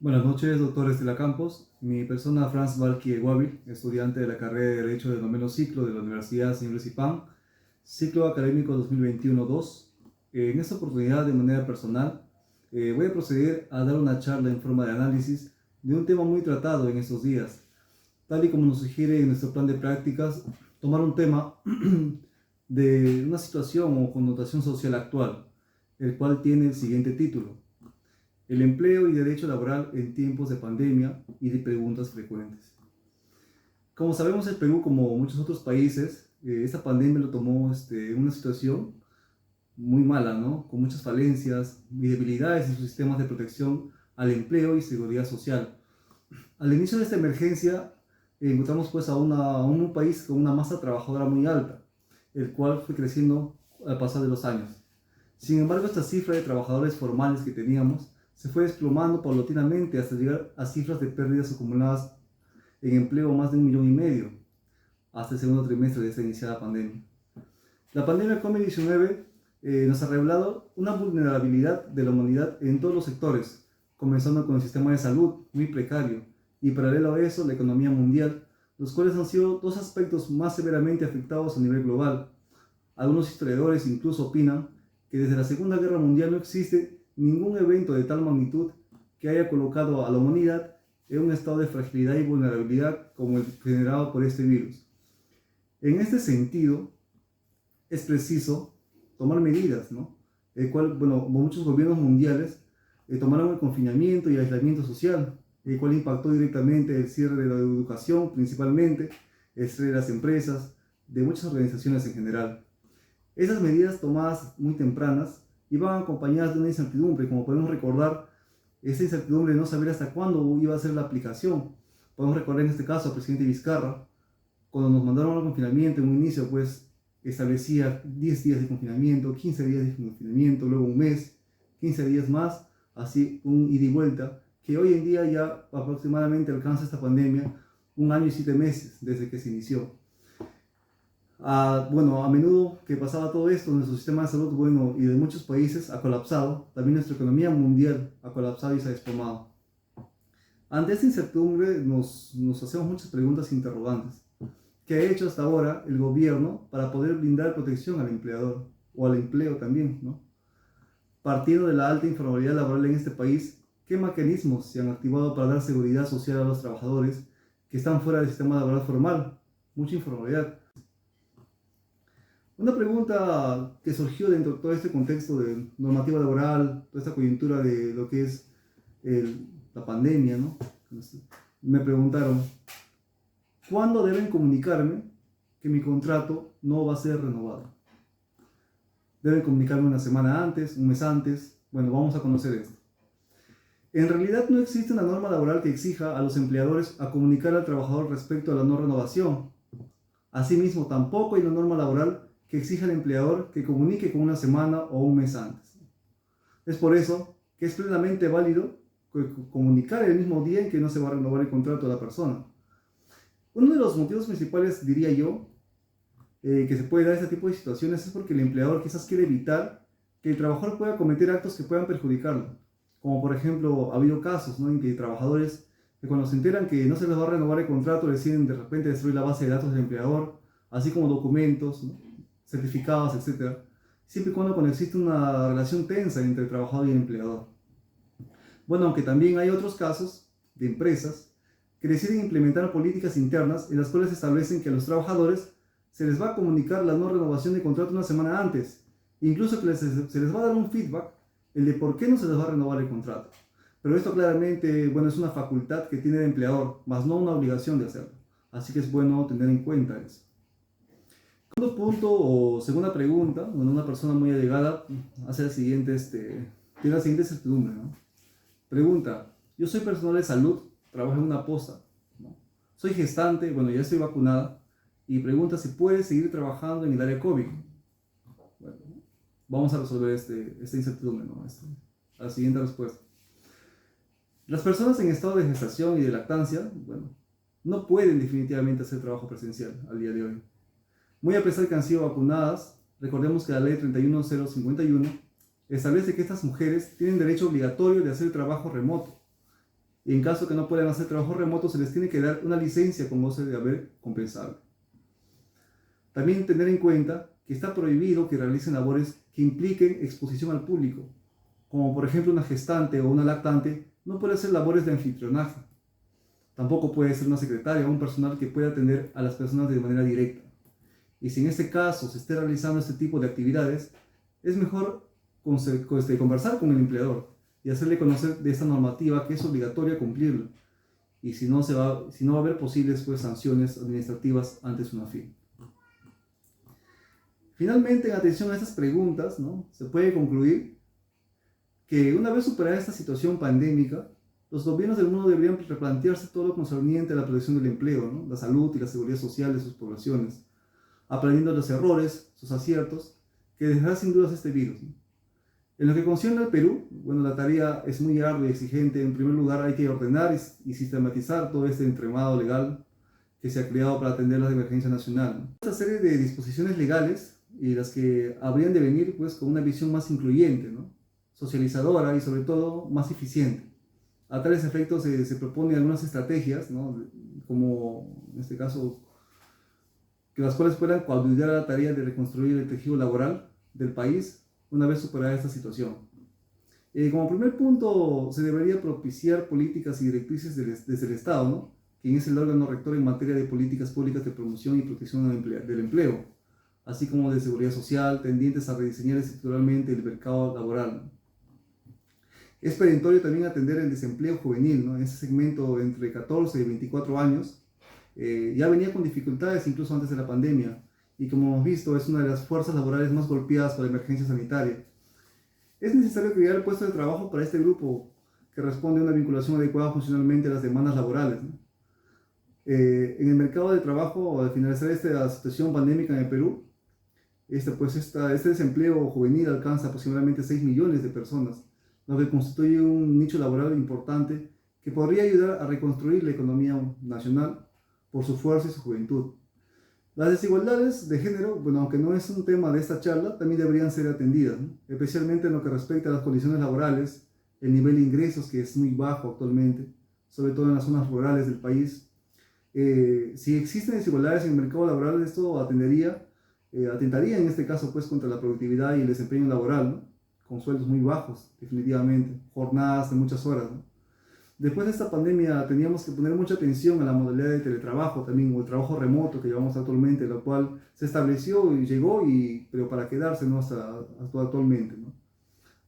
Buenas noches, doctor Estela Campos. Mi persona, Franz Valky Eguavil, estudiante de la carrera de Derecho del noveno ciclo de la Universidad Señor Zipán, ciclo académico 2021-2. En esta oportunidad, de manera personal, voy a proceder a dar una charla en forma de análisis de un tema muy tratado en estos días. Tal y como nos sugiere en nuestro plan de prácticas, tomar un tema de una situación o connotación social actual, el cual tiene el siguiente título: el empleo y derecho laboral en tiempos de pandemia y de preguntas frecuentes. Como sabemos, el Perú, como muchos otros países, esta pandemia lo tomó en una situación muy mala, ¿no? Con muchas falencias y debilidades en sus sistemas de protección al empleo y seguridad social. Al inicio de esta emergencia, encontramos pues a un país con una masa trabajadora muy alta, el cual fue creciendo al pasar de los años. Sin embargo, esta cifra de trabajadores formales que teníamos se fue desplomando paulatinamente hasta llegar a cifras de pérdidas acumuladas en empleo más de 1,5 millones hasta el segundo trimestre de esta iniciada pandemia. La pandemia COVID-19 nos ha revelado una vulnerabilidad de la humanidad en todos los sectores, comenzando con el sistema de salud muy precario y paralelo a eso la economía mundial, los cuales han sido dos aspectos más severamente afectados a nivel global. Algunos historiadores incluso opinan que desde la Segunda Guerra Mundial no existe ningún evento de tal magnitud que haya colocado a la humanidad en un estado de fragilidad y vulnerabilidad como el generado por este virus. En este sentido, es preciso tomar medidas, ¿no? El cual, bueno, muchos gobiernos mundiales tomaron el confinamiento y el aislamiento social, el cual impactó directamente el cierre de la educación principalmente, el cierre de las empresas, de muchas organizaciones en general. Esas medidas tomadas muy tempranas iban acompañadas de una incertidumbre, como podemos recordar, esa incertidumbre de no saber hasta cuándo iba a ser la aplicación. Podemos recordar en este caso al presidente Vizcarra, cuando nos mandaron al confinamiento en un inicio, pues establecía 10 días de confinamiento, 15 días de confinamiento, luego un mes, 15 días más, así un ida y vuelta, que hoy en día ya aproximadamente alcanza esta pandemia 1 año y 7 meses desde que se inició. Bueno, a menudo que pasaba todo esto, nuestro sistema de salud, bueno, y de muchos países ha colapsado, también nuestra economía mundial ha colapsado y se ha desplomado. Ante esta incertidumbre nos hacemos muchas preguntas e interrogantes. ¿Qué ha hecho hasta ahora el gobierno para poder brindar protección al empleador o al empleo también, ¿no? Partiendo de la alta informalidad laboral en este país, ¿qué mecanismos se han activado para dar seguridad social a los trabajadores que están fuera del sistema laboral formal? Mucha informalidad. Una pregunta que surgió dentro de todo este contexto de normativa laboral, toda esta coyuntura de lo que es la pandemia, ¿no? Me preguntaron, ¿cuándo deben comunicarme que mi contrato no va a ser renovado? ¿Deben comunicarme una semana antes, un mes antes? Bueno, vamos a conocer esto. En realidad no existe una norma laboral que exija a los empleadores a comunicar al trabajador respecto a la no renovación. Asimismo, tampoco hay una norma laboral que exija al empleador que comunique con una semana o un mes antes. Es por eso que es plenamente válido comunicar el mismo día en que no se va a renovar el contrato a la persona. Uno de los motivos principales, diría yo, que se puede dar este tipo de situaciones es porque el empleador quizás quiere evitar que el trabajador pueda cometer actos que puedan perjudicarlo. Como por ejemplo, ha habido casos, ¿no?, en que trabajadores que cuando se enteran que no se les va a renovar el contrato deciden de repente destruir la base de datos del empleador, así como documentos, ¿no?, certificados, etc. Siempre y cuando existe una relación tensa entre el trabajador y el empleador. Bueno, aunque también hay otros casos de empresas que deciden implementar políticas internas en las cuales establecen que a los trabajadores se les va a comunicar la no renovación de contrato una semana antes, incluso que se les va a dar un feedback, el de por qué no se les va a renovar el contrato. Pero esto claramente, bueno, es una facultad que tiene el empleador, más no una obligación de hacerlo. Así que es bueno tener en cuenta eso. Segundo punto o segunda pregunta, bueno, una persona muy allegada hace la siguiente, tiene la siguiente certidumbre, ¿no? Pregunta, yo soy personal de salud, trabajo en una posta, ¿no? Soy gestante, bueno, ya estoy vacunada, y pregunta si puede seguir trabajando en el área COVID. Bueno, vamos a resolver esta incertidumbre, ¿no? La siguiente respuesta. Las personas en estado de gestación y de lactancia, bueno, no pueden definitivamente hacer trabajo presencial al día de hoy. Muy a pesar que han sido vacunadas, recordemos que la ley 31051 establece que estas mujeres tienen derecho obligatorio de hacer trabajo remoto. Y en caso que no puedan hacer trabajo remoto, se les tiene que dar una licencia con goce de haber compensable. También tener en cuenta que está prohibido que realicen labores que impliquen exposición al público, como por ejemplo una gestante o una lactante no puede hacer labores de anfitrionaje. Tampoco puede ser una secretaria o un personal que pueda atender a las personas de manera directa. Y si en este caso se esté realizando este tipo de actividades, es mejor conversar con el empleador y hacerle conocer de esta normativa que es obligatoria cumplirla. Y si no va a haber posibles pues, sanciones administrativas antes una fin. Finalmente, en atención a estas preguntas, ¿no? Se puede concluir que una vez superada esta situación pandémica, los gobiernos del mundo deberían replantearse todo lo concerniente a la protección del empleo, ¿no? La salud y la seguridad social de sus poblaciones, aprendiendo los errores, sus aciertos, que dejará sin dudas este virus, ¿no? En lo que concierne al Perú, bueno, la tarea es muy ardua y exigente. En primer lugar, hay que ordenar y sistematizar todo este entramado legal que se ha creado para atender la emergencia nacional, ¿no? Esta serie de disposiciones legales y las que habrían de venir pues, con una visión más incluyente, ¿no? Socializadora y sobre todo más eficiente. A tales efectos se propone algunas estrategias, ¿no? Como en este caso, que las cuales puedan coadyuvar a la tarea de reconstruir el tejido laboral del país una vez superada esta situación. Como primer punto, se debería propiciar políticas y directrices desde el Estado, ¿no? Quien es el órgano rector en materia de políticas públicas de promoción y protección del empleo, así como de seguridad social, tendientes a rediseñar estructuralmente el mercado laboral, ¿no? Es perentorio también atender el desempleo juvenil, ¿no? En ese segmento entre 14 y 24 años, ya venía con dificultades incluso antes de la pandemia, y como hemos visto es una de las fuerzas laborales más golpeadas por la emergencia sanitaria. Es necesario crear puestos de trabajo para este grupo que responde a una vinculación adecuada funcionalmente a las demandas laborales, ¿no? En el mercado de trabajo, al finalizar esta situación pandémica en el Perú, este desempleo juvenil alcanza aproximadamente 6 millones de personas, lo que constituye un nicho laboral importante que podría ayudar a reconstruir la economía nacional por su fuerza y su juventud. Las desigualdades de género, bueno, aunque no es un tema de esta charla, también deberían ser atendidas, ¿no? Especialmente en lo que respecta a las condiciones laborales, el nivel de ingresos que es muy bajo actualmente, sobre todo en las zonas rurales del país. Si existen desigualdades en el mercado laboral, esto atentaría en este caso pues contra la productividad y el desempeño laboral, ¿no? Con sueldos muy bajos, definitivamente, jornadas de muchas horas, ¿no? Después de esta pandemia teníamos que poner mucha atención a la modalidad de teletrabajo también, o el trabajo remoto que llevamos actualmente, lo cual se estableció y llegó, pero para quedarse, ¿no? hasta actualmente, ¿no?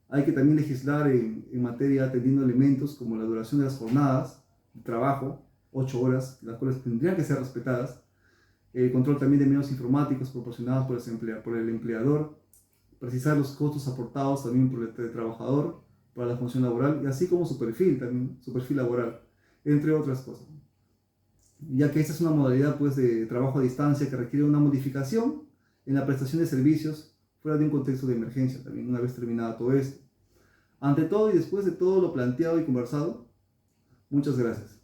Hay que también legislar en materia atendiendo elementos como la duración de las jornadas de trabajo, 8 horas, las cuales tendrían que ser respetadas, el control también de medios informáticos proporcionados por el empleador, precisar los costos aportados también por el trabajador para la función laboral, y así como su perfil también, su perfil laboral, entre otras cosas. Ya que esta es una modalidad pues, de trabajo a distancia que requiere una modificación en la prestación de servicios fuera de un contexto de emergencia también, una vez terminado todo esto. Ante todo y después de todo lo planteado y conversado, muchas gracias.